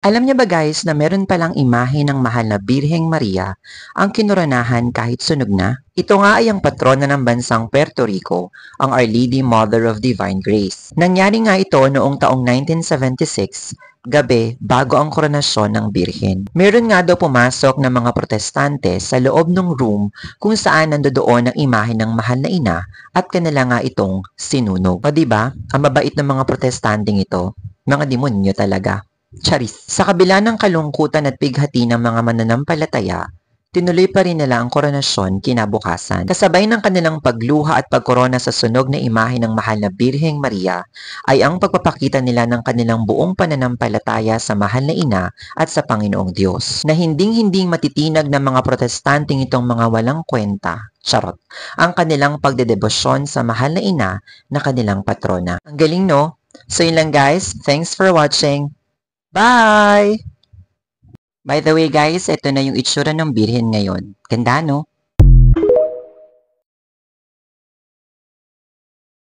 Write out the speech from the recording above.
Alam niyo ba guys na meron palang imahe ng mahal na Birheng Maria ang kinoronahan kahit sunog na? Ito nga ay ang patrona ng bansang Puerto Rico, ang Our Lady Mother of Divine Grace. Nangyari nga ito noong taong 1976, gabi bago ang koronasyon ng Birhen. Meron nga daw pumasok ng mga protestante sa loob ng room kung saan nandoon ang imahe ng mahal na ina at kanila nga itong sinunog. O diba, ang mabait ng mga protestanteng ito, mga demonyo talaga. Charis. Sa kabila ng kalungkutan at bighati ng mga mananampalataya, tinuloy pa rin nila ang koronasyon kinabukasan. Kasabay ng kanilang pagluha at pagkorona sa sunog na imahe ng mahal na Birheng Maria ay ang pagpapakita nila ng kanilang buong pananampalataya sa mahal na ina at sa Panginoong Diyos, na hinding-hinding matitinag ng mga protestanteng itong mga walang kwenta. Charot. Ang kanilang pagdedebosyon sa mahal na ina na kanilang patrona. Ang galing, no? So yun lang guys. Thanks for watching. Bye! By the way guys, ito na yung itsura ng birhen ngayon. Ganda no?